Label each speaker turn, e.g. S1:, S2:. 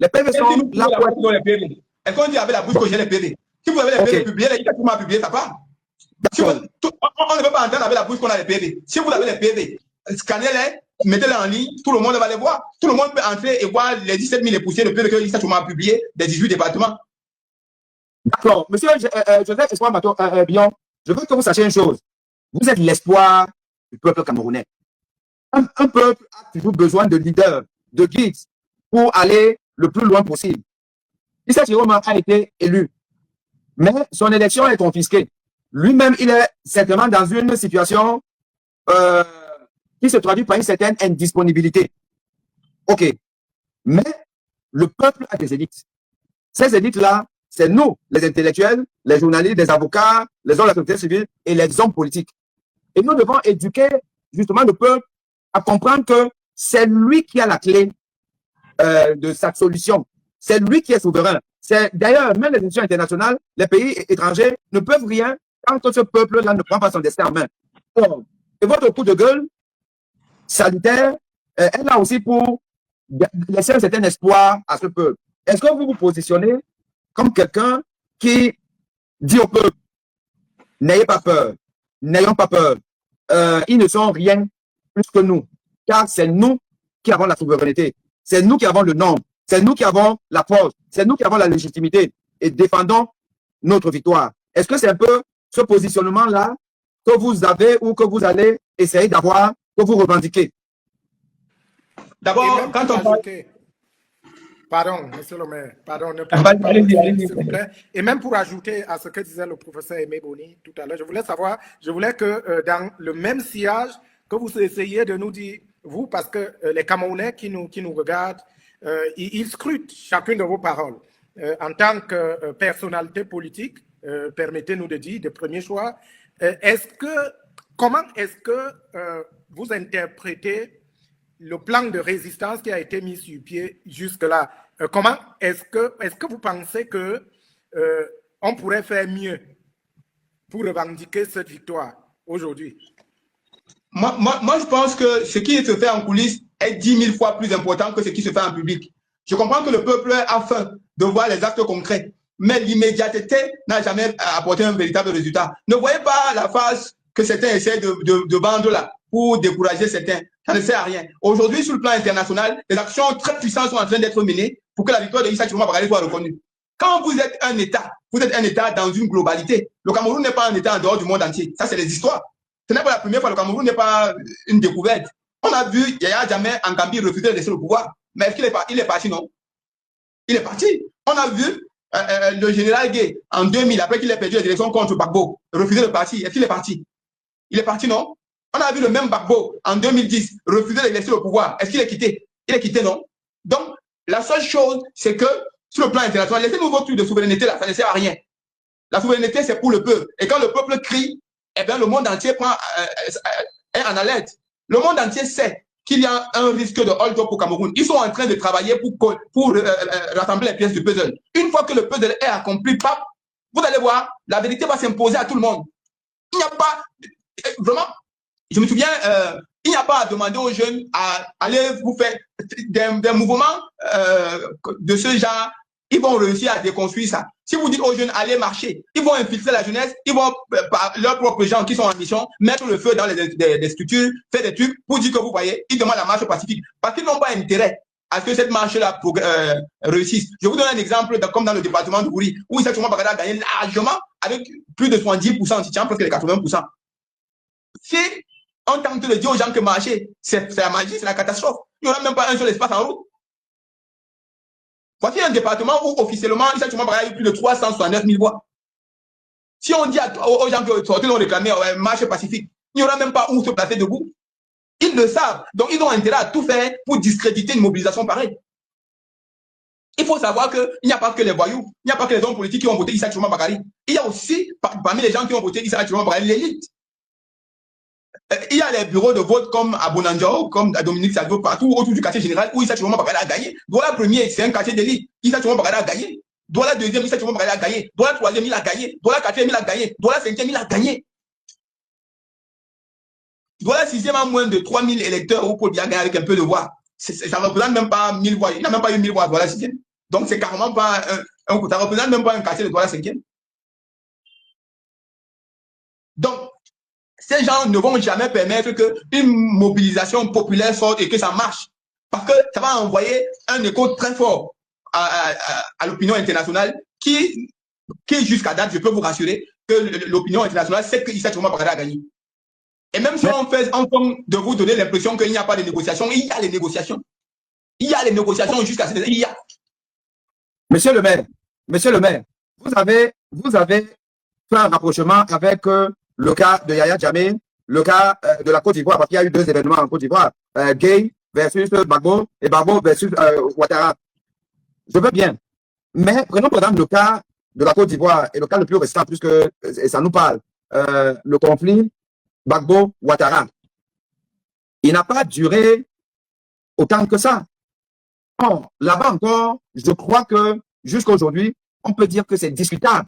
S1: Les PV
S2: Et si
S1: sont
S2: nous
S1: là
S2: la
S1: pour...
S2: les PV, est-ce qu'on dit avec la bouche que j'ai les PV? Si vous avez les PV publiés, il y a tout mal publié, ça part. Si on ne peut pas entendre avec la bouche qu'on a les PV. Si vous avez les PV, scannez-les, mettez-les en ligne, tout le monde va les voir. Tout le monde peut entrer et voir les 17 000 et poussières de PV que l'État a publié des 18 départements.
S1: D'accord. Monsieur Joseph Espoir Bion, je veux que vous sachiez une chose. Vous êtes l'espoir du peuple camerounais. Un peuple a toujours besoin de leaders, de guides pour aller le plus loin possible. Issa Chiroma a été élu, mais son élection est confisquée. Lui-même, il est certainement dans une situation qui se traduit par une certaine indisponibilité. OK. Mais le peuple a des élites. Ces élites-là, c'est nous, les intellectuels, les journalistes, les avocats, les hommes de la société civile et les hommes politiques. Et nous devons éduquer justement le peuple à comprendre que c'est lui qui a la clé de sa solution. C'est lui qui est souverain. D'ailleurs, même les institutions internationales, les pays étrangers ne peuvent rien quand ce peuple-là ne prend pas son destin en main. Or, et votre coup de gueule sanitaire est là aussi pour laisser un certain espoir à ce peuple. Est-ce que vous vous positionnez comme quelqu'un qui dit au peuple, n'ayez pas peur, n'ayons pas peur, ils ne sont rien plus que nous, car c'est nous qui avons la souveraineté, c'est nous qui avons le nombre, c'est nous qui avons la force, c'est nous qui avons la légitimité et défendons notre victoire. Est-ce que c'est un peu ce positionnement-là que vous avez ou que vous allez essayer d'avoir, que vous revendiquez?
S3: D'abord, quand on parle... Pardon, monsieur le maire, pardon, ne parlez pas, s'il vous plaît. Et même pour ajouter à ce que disait le professeur Aimé Boni tout à l'heure, je voulais que dans le même sillage, que vous essayiez de nous dire, vous, parce que les Camerounais qui nous regardent, ils scrutent chacune de vos paroles. En tant que personnalité politique, permettez-nous de dire, de premier choix, comment est-ce que vous interprétez le plan de résistance qui a été mis sur pied jusque-là? Comment est-ce que vous pensez que on pourrait faire mieux pour revendiquer cette victoire aujourd'hui?
S2: Moi, je pense que ce qui se fait en coulisses est 10 000 fois plus important que ce qui se fait en public. Je comprends que le peuple a faim de voir les actes concrets, mais l'immédiateté n'a jamais apporté un véritable résultat. Ne voyez pas la phase que certains essaient de vendre là pour décourager certains. Ça ne sert à rien. Aujourd'hui, sur le plan international, des actions très puissantes sont en train d'être menées pour que la victoire de Issa Chiroma Bakary soit reconnue. Quand vous êtes un État dans une globalité. Le Cameroun n'est pas un État en dehors du monde entier. Ça, c'est les histoires. Ce n'est pas la première fois. Le Cameroun n'est pas une découverte. On a vu Yaya Jammeh en Gambie refuser de laisser le pouvoir. Mais est-ce qu'il est parti? Il est parti, non? Il est parti. On a vu le général Gué en 2000, après qu'il ait perdu les élections contre Gbagbo, refuser de partir. Est-ce qu'il est parti? Il est parti, non? On a vu le même Gbagbo en 2010 refuser de laisser le pouvoir. Est-ce qu'il est quitté? Il est quitté, non? Donc, la seule chose, c'est que sur le plan international, laissez-nous votre truc de souveraineté là, ça ne sert à rien. La souveraineté, c'est pour le peuple. Et quand le peuple crie, eh bien, le monde entier est en alerte. Le monde entier sait qu'il y a un risque de hold-up au Cameroun. Ils sont en train de travailler pour rassembler les pièces du puzzle. Une fois que le puzzle est accompli, vous allez voir, la vérité va s'imposer à tout le monde. Il n'y a pas... Vraiment, je me souviens, il n'y a pas à demander aux jeunes à aller vous faire des mouvements de ce genre. Ils vont réussir à déconstruire ça. Si vous dites aux jeunes, allez marcher, ils vont infiltrer la jeunesse, ils vont, par leurs propres gens qui sont en mission, mettre le feu dans les structures, faire des trucs pour dire que vous voyez, ils demandent la marche pacifique. Parce qu'ils n'ont pas intérêt à ce que cette marche-là réussisse. Je vous donne un exemple, comme dans le département de Gouri, où Issa Chiroma Bakary a gagné largement avec plus de 70%, si tu as presque les 80%. Si on tente de dire aux gens que marcher, c'est la magie, c'est la catastrophe, il n'y aura même pas un seul espace en route. Voici un département où officiellement, Issa Chiroma Bakary a eu plus de 369 000 voix. Si on dit aux gens que sortez, on réclamer marche pacifique, il n'y aura même pas où se placer debout. Ils le savent. Donc, ils ont intérêt à tout faire pour discréditer une mobilisation pareille. Il faut savoir qu'il n'y a pas que les voyous, il n'y a pas que les hommes politiques qui ont voté Issa Chiroma Bakary. Il y a aussi, parmi les gens qui ont voté Issa Chiroma Bakary, l'élite. Il y a les bureaux de vote comme à Bonanjao, comme à Dominique Salvo, partout autour du quartier général où Issa Chiroma Bakary a gagné. Douala premier, c'est un quartier d'élite. Issa Chiroma Bakary a gagné. Douala deuxième, Issa Chiroma Bakary a gagné. Douala troisième, il a gagné. Douala quatrième, il a gagné. Douala cinquième, il a gagné. Douala sixième a moins de 3000 électeurs au Pôle Biaga avec un peu de voix. Ça ne représente même pas 1000 voix. Il n'a même pas eu 1000 voix, Douala sixième. Donc, c'est carrément pas ça ne représente même pas un quartier de Douala 5e. Donc, ces gens ne vont jamais permettre qu'une mobilisation populaire sorte et que ça marche. Parce que ça va envoyer un écho très fort à l'opinion internationale qui jusqu'à date, je peux vous rassurer que l'opinion internationale sait qu'Issa Touma Bagdad a gagné. Et même si on fait en forme de vous donner l'impression qu'il n'y a pas de négociations, il y a les négociations. Il y a les négociations jusqu'à ce qu'il y a.
S1: Monsieur le maire, vous avez fait un rapprochement avec le cas de Yaya Jammeh, le cas de la Côte d'Ivoire, parce qu'il y a eu 2 événements en Côte d'Ivoire, Gay versus Gbagbo et Gbagbo versus Ouattara. Je veux bien. Mais prenons par exemple le cas de la Côte d'Ivoire et le cas le plus récent, puisque ça nous parle, le conflit Gbagbo-Ouattara. Il n'a pas duré autant que ça. Bon, là-bas encore, je crois que jusqu'à aujourd'hui, on peut dire que c'est discutable.